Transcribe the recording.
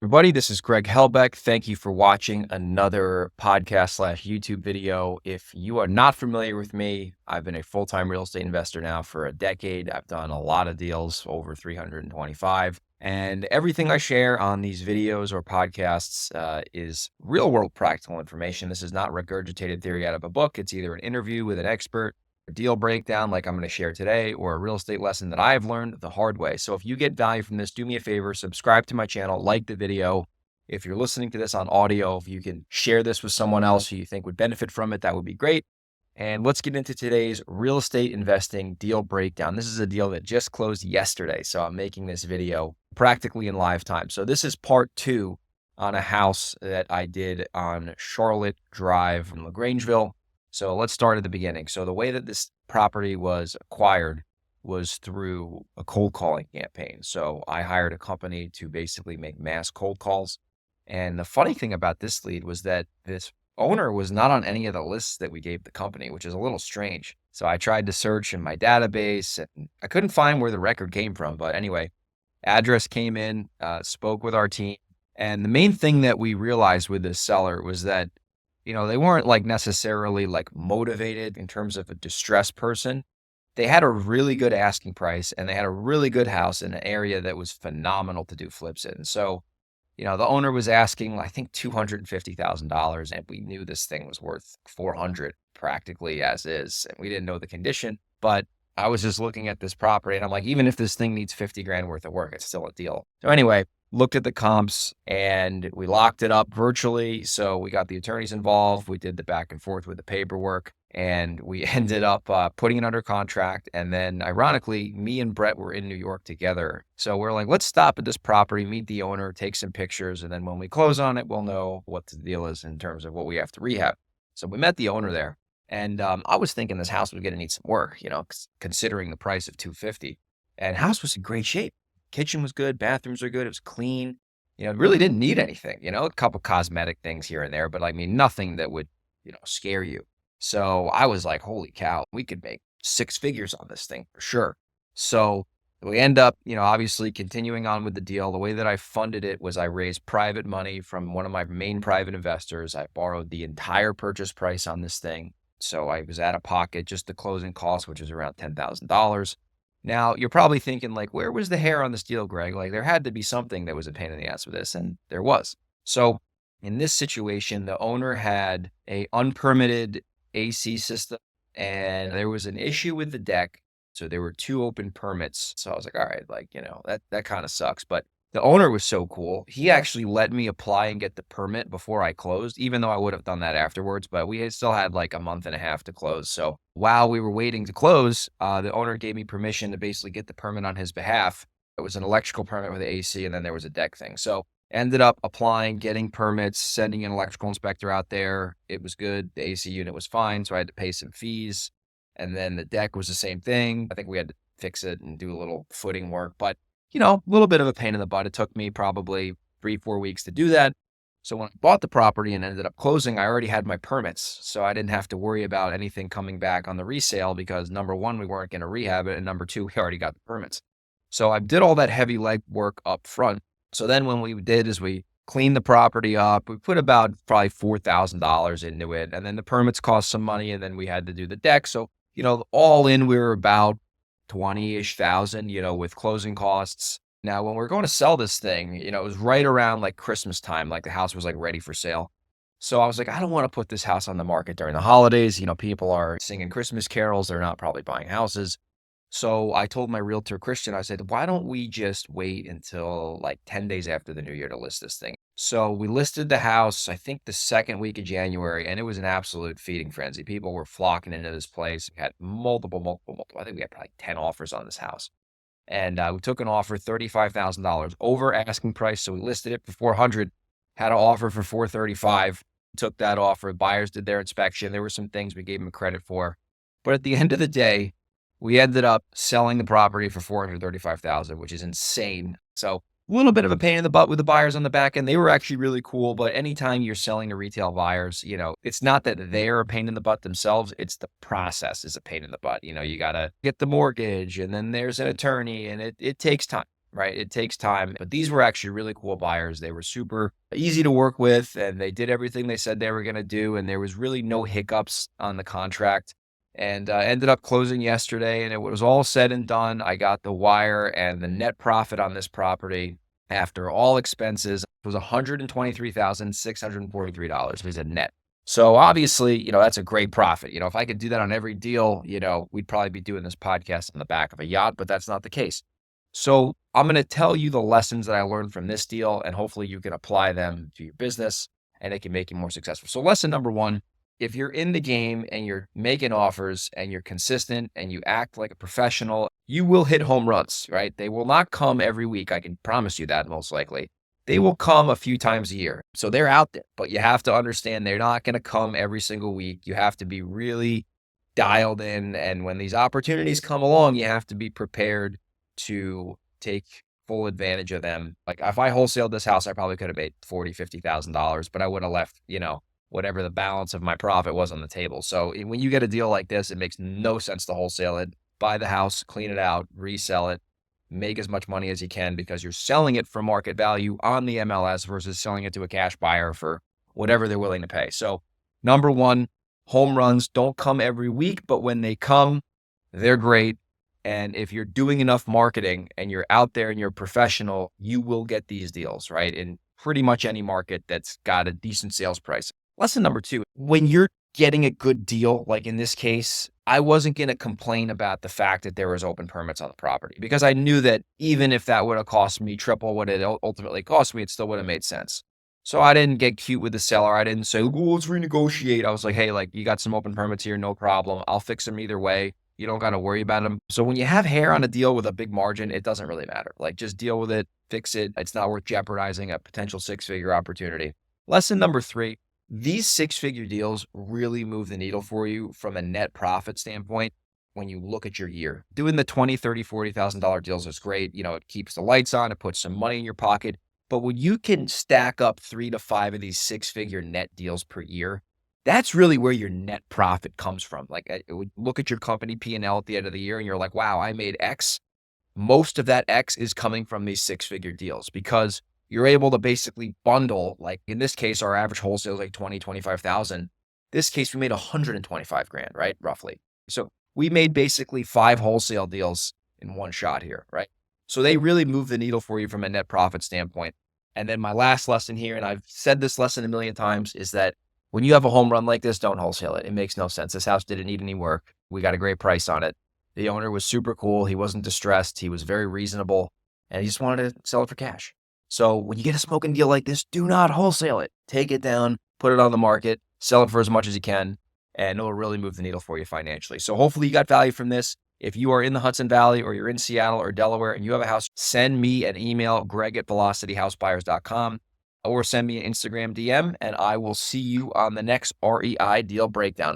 Everybody, this is Greg Helbeck. Thank you for watching another podcast slash YouTube video. If you are not familiar with me, I've been a full-time real estate investor now for a decade. I've done a lot of deals, over 325. And everything I share on these videos or podcasts is real-world practical information. This is not regurgitated theory out of a book. It's either an interview with an expert, a deal breakdown like I'm going to share today, or a real estate lesson that I've learned the hard way. So if you get value from this, do me a favor, subscribe to my channel, like the video. If you're listening to this on audio, if you can share this with someone else who you think would benefit from it, that would be great. And let's get into today's real estate investing deal breakdown. This is a deal that just closed yesterday, so I'm making this video practically in live time. So this is part 2 on a house that I did on Charlotte Drive in LaGrangeville. So let's start at the beginning. So the way that this property was acquired was through a cold calling campaign. So I hired a company to basically make mass cold calls. And the funny thing about this lead was that this owner was not on any of the lists that we gave the company, which is a little strange. So I tried to search in my database and I couldn't find where the record came from. But anyway, address came in, spoke with our team. And the main thing that we realized with this seller was that they weren't necessarily motivated in terms of a distressed person. They had a really good asking price and they had a really good house in an area that was phenomenal to do flips in. So, the owner was asking, I think $250,000, and we knew this thing was worth 400 practically as is. And we didn't know the condition, but I was just looking at this property and I'm like, even if this thing needs 50 grand worth of work, it's still a deal. So anyway, looked at the comps and we locked it up virtually. So we got the attorneys involved. We did the back and forth with the paperwork and we ended up putting it under contract. And then ironically, me and Brett were in New York together. So we're like, let's stop at this property, meet the owner, take some pictures. And then when we close on it, we'll know what the deal is in terms of what we have to rehab. So we met the owner there. And I was thinking this house was going to need some work, considering the price of $250. And house was in great shape. Kitchen was good. Bathrooms are good. It was clean. It really didn't need anything, a couple cosmetic things here and there, but nothing that would, scare you. So I was like, holy cow, we could make 6 figures on this thing for sure. So we end up, obviously continuing on with the deal. The way that I funded it was I raised private money from one of my main private investors. I borrowed the entire purchase price on this thing. So I was out of pocket, just the closing cost, which was around $10,000. Now, you're probably thinking, where was the hair on this deal, Greg? There had to be something that was a pain in the ass with this, and there was. So in this situation, the owner had a unpermitted AC system, and there was an issue with the deck. So there were 2 open permits. So I was like, all right, that kind of sucks. But the owner was so cool. He actually let me apply and get the permit before I closed, even though I would have done that afterwards. But we still had a month and a half to close. So while we were waiting to close, the owner gave me permission to basically get the permit on his behalf. It was an electrical permit with AC, and then there was a deck thing. So ended up applying, getting permits, sending an electrical inspector out there. It was good. The AC unit was fine. So I had to pay some fees. And then the deck was the same thing. I think we had to fix it and do a little footing work, but a little bit of a pain in the butt. It took me probably 3-4 weeks to do that. So when I bought the property and ended up closing, I already had my permits. So I didn't have to worry about anything coming back on the resale because number 1, we weren't going to rehab it. And number 2, we already got the permits. So I did all that heavy leg work up front. So then when we did is we cleaned the property up. We put about probably $4,000 into it. And then the permits cost some money. And then we had to do the deck. So, all in, we were about 20-ish thousand, with closing costs. Now, when we're going to sell this thing, it was right around Christmas time, the house was ready for sale. So I was like, I don't want to put this house on the market during the holidays. People are singing Christmas carols. They're not probably buying houses. So I told my realtor, Christian, I said, why don't we just wait until 10 days after the new year to list this thing? So we listed the house, I think the second week of January, and it was an absolute feeding frenzy. People were flocking into this place. We had multiple. I think we had probably 10 offers on this house. And we took an offer, $35,000 over asking price. So we listed it for 400, had an offer for 435, took that offer. Buyers did their inspection. There were some things we gave them credit for. But at the end of the day, we ended up selling the property for $435,000, which is insane. So a little bit of a pain in the butt with the buyers on the back end. They were actually really cool, but anytime you're selling to retail buyers, it's not that they're a pain in the butt themselves. It's the process is a pain in the butt. You got to get the mortgage and then there's an attorney and it takes time. right? It takes time, but these were actually really cool buyers. They were super easy to work with and they did everything they said they were going to do. And there was really no hiccups on the contract and ended up closing yesterday. And it was all said and done. I got the wire and the net profit on this property after all expenses was $123,643 was a net. So obviously, that's a great profit. If I could do that on every deal, we'd probably be doing this podcast in the back of a yacht, but that's not the case. So I'm going to tell you the lessons that I learned from this deal, and hopefully you can apply them to your business and it can make you more successful. So lesson number one, if you're in the game and you're making offers and you're consistent and you act like a professional, you will hit home runs, right? They will not come every week. I can promise you that most likely. They will come a few times a year. So they're out there, but you have to understand they're not going to come every single week. You have to be really dialed in. And when these opportunities come along, you have to be prepared to take full advantage of them. Like if I wholesaled this house, I probably could have made $40,000, $50,000, but I would have left, whatever the balance of my profit was on the table. So when you get a deal like this, it makes no sense to wholesale it. Buy the house, clean it out, resell it, make as much money as you can because you're selling it for market value on the MLS versus selling it to a cash buyer for whatever they're willing to pay. So number one, home runs don't come every week, but when they come, they're great. And if you're doing enough marketing and you're out there and you're professional, you will get these deals, right? In pretty much any market that's got a decent sales price. Lesson number two, when you're getting a good deal, like in this case, I wasn't going to complain about the fact that there was open permits on the property because I knew that even if that would have cost me triple what it ultimately cost me, it still would have made sense. So I didn't get cute with the seller. I didn't say, well, let's renegotiate. I was like, hey, you got some open permits here, no problem. I'll fix them either way. You don't got to worry about them. So when you have hair on a deal with a big margin, it doesn't really matter. Just deal with it, fix it. It's not worth jeopardizing a potential six-figure opportunity. Lesson number three, these six-figure deals really move the needle for you from a net profit standpoint when you look at your year. Doing the $20,000, $30,000, $40,000 deals is great. It keeps the lights on, it puts some money in your pocket. But when you can stack up 3 to 5 of these six-figure net deals per year, that's really where your net profit comes from. Look at your company P&L at the end of the year and you're like, wow, I made X. Most of that X is coming from these six-figure deals because you're able to basically bundle, in this case, our average wholesale is like 20, 25,000. This case, we made 125 grand, right? Roughly. So we made basically 5 wholesale deals in one shot here, right? So they really move the needle for you from a net profit standpoint. And then my last lesson here, and I've said this lesson a million times, is that when you have a home run like this, don't wholesale it. It makes no sense. This house didn't need any work. We got a great price on it. The owner was super cool. He wasn't distressed. He was very reasonable, and he just wanted to sell it for cash. So when you get a smoking deal like this, do not wholesale it. Take it down, put it on the market, sell it for as much as you can, and it'll really move the needle for you financially. So hopefully you got value from this. If you are in the Hudson Valley or you're in Seattle or Delaware and you have a house, send me an email, greg@velocityhousebuyers.com. Or send me an Instagram DM, and I will see you on the next REI deal breakdown.